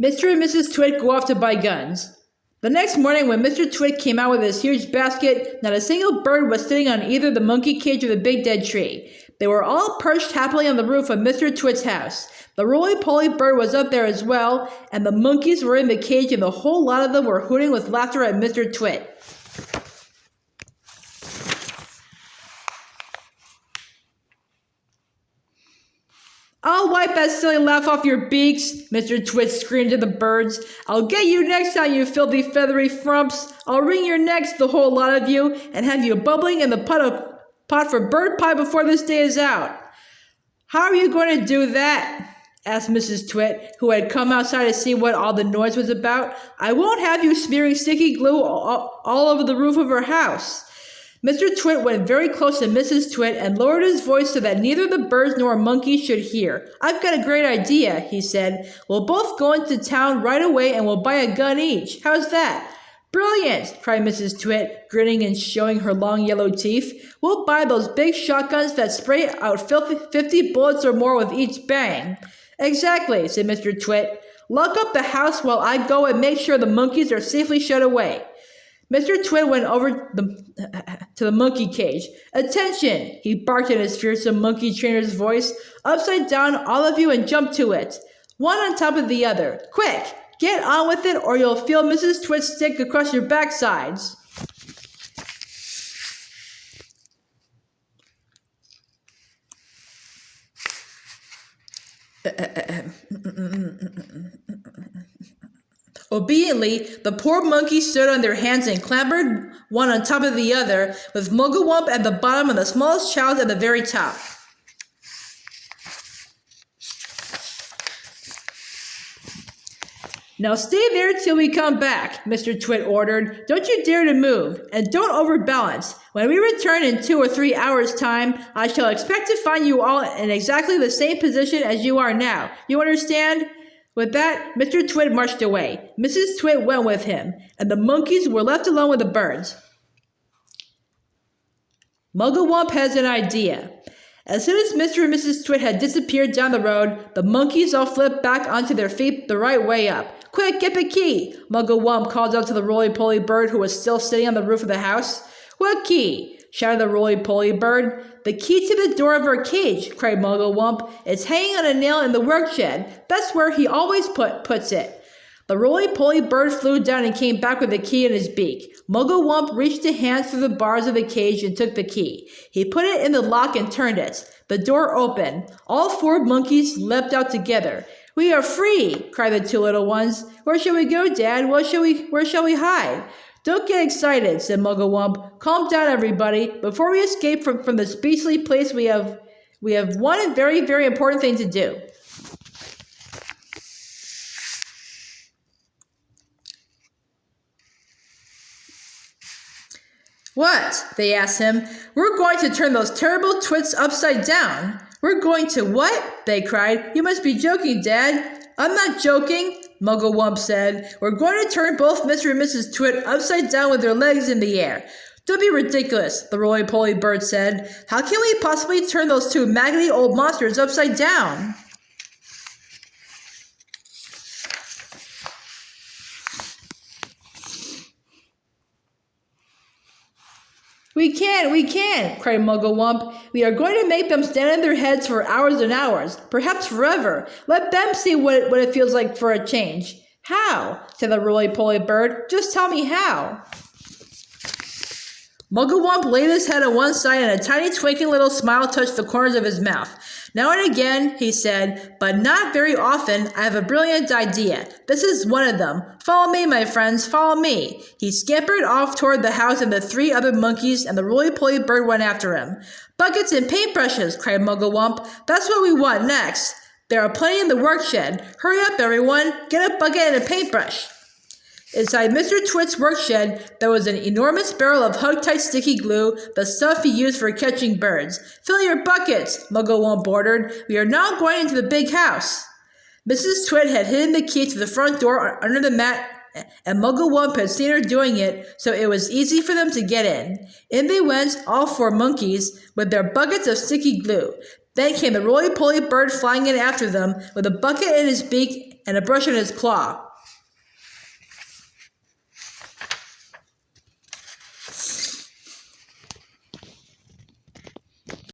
Mr. and Mrs. Twit go off to buy guns. The next morning, when Mr. Twit came out with his huge basket, not a single bird was sitting on either the monkey cage or the big dead tree. They were all perched happily on the roof of Mr. Twit's house. The roly-poly bird was up there as well, and the monkeys were in the cage, and the whole lot of them were hooting with laughter at Mr. Twit. "I'll wipe that silly laugh off your beaks," Mr. Twit screamed to the birds. "I'll get you next time, you filthy feathery frumps. I'll wring your necks, the whole lot of you, and have you bubbling in the pot for bird pie before this day is out." "How are you going to do that?" asked Mrs. Twit, who had come outside to see what all the noise was about. "I won't have you smearing sticky glue all over the roof of her house." Mr. Twit went very close to Mrs. Twit and lowered his voice so that neither the birds nor monkeys should hear. "I've got a great idea," he said. "We'll both go into town right away and we'll buy a gun each. How's that?" "Brilliant!" cried Mrs. Twit, grinning and showing her long yellow teeth. "We'll buy those big shotguns that spray out 50 bullets or more with each bang." "Exactly," said Mr. Twit. "Lock up the house while I go and make sure the monkeys are safely shut away." Mr. Twit went over to the monkey cage. "Attention!" he barked in his fearsome monkey trainer's voice. "Upside down, all of you, and jump to it. One on top of the other. Quick! Get on with it, or you'll feel Mrs. Twit's stick across your backsides." Obediently, the poor monkeys stood on their hands and clambered one on top of the other, with Muggle-Wump at the bottom and the smallest child at the very top. "Now stay there till we come back," Mr. Twit ordered. "Don't you dare to move, and don't overbalance. When we return in 2 or 3 hours' time, I shall expect to find you all in exactly the same position as you are now. You understand?" With that, Mr. Twit marched away. Mrs. Twit went with him, and the monkeys were left alone with the birds. Muggle-Wump has an idea. As soon as Mr. and Mrs. Twit had disappeared down the road, the monkeys all flipped back onto their feet the right way up. "Quick, get the key!" Muggle-Wump called out to the roly-poly bird who was still sitting on the roof of the house. "What key?" shouted the roly-poly bird. "The key to the door of our cage," cried Muggle-Wump. "It's hanging on a nail in the workshed. That's where he always puts it." The roly-poly bird flew down and came back with the key in his beak. Muggle-Wump reached a hand through the bars of the cage and took the key. He put it in the lock and turned it. The door opened. All 4 monkeys leapt out together. "We are free!" cried the 2 little ones. "Where shall we go, Dad? Where shall we hide?" "Don't get excited," said Muggle-Wump. "Calm down, everybody. Before we escape from this beastly place, we have one very, very important thing to do." "What?" they asked him. "We're going to turn those terrible Twits upside down." "We're going to what?" they cried. "You must be joking, Dad." "I'm not joking," Muggle-Wump said. "We're going to turn both Mr. and Mrs. Twit upside down with their legs in the air." "Don't be ridiculous," the roly-poly bird said. "How can we possibly turn those 2 maggoty old monsters upside down?" We can, cried Muggle-Wump. "We are going to make them stand on their heads for hours and hours, perhaps forever. Let them see what it feels like for a change." "How?" said the roly-poly bird. "Just tell me how." Muggle-Wump laid his head on one side and a tiny twinkling little smile touched the corners of his mouth. "Now and again," he said, "but not very often, I have a brilliant idea. This is one of them. Follow me, my friends, follow me." He scampered off toward the house and the 3 other monkeys, and the roly-poly bird went after him. "Buckets and paintbrushes," cried Muggle-Wump. "That's what we want next. There are plenty in the workshed. Hurry up, everyone. Get a bucket and a paintbrush." Inside Mr. Twit's workshed, there was an enormous barrel of hug-tight sticky glue, the stuff he used for catching birds. "Fill your buckets," Muggle-Wump ordered. "We are now going into the big house." Mrs. Twit had hidden the key to the front door under the mat, and Muggle-Wump had seen her doing it, so it was easy for them to get in. In they went, all 4 monkeys, with their buckets of sticky glue. Then came the roly-poly bird flying in after them, with a bucket in his beak and a brush in his claw.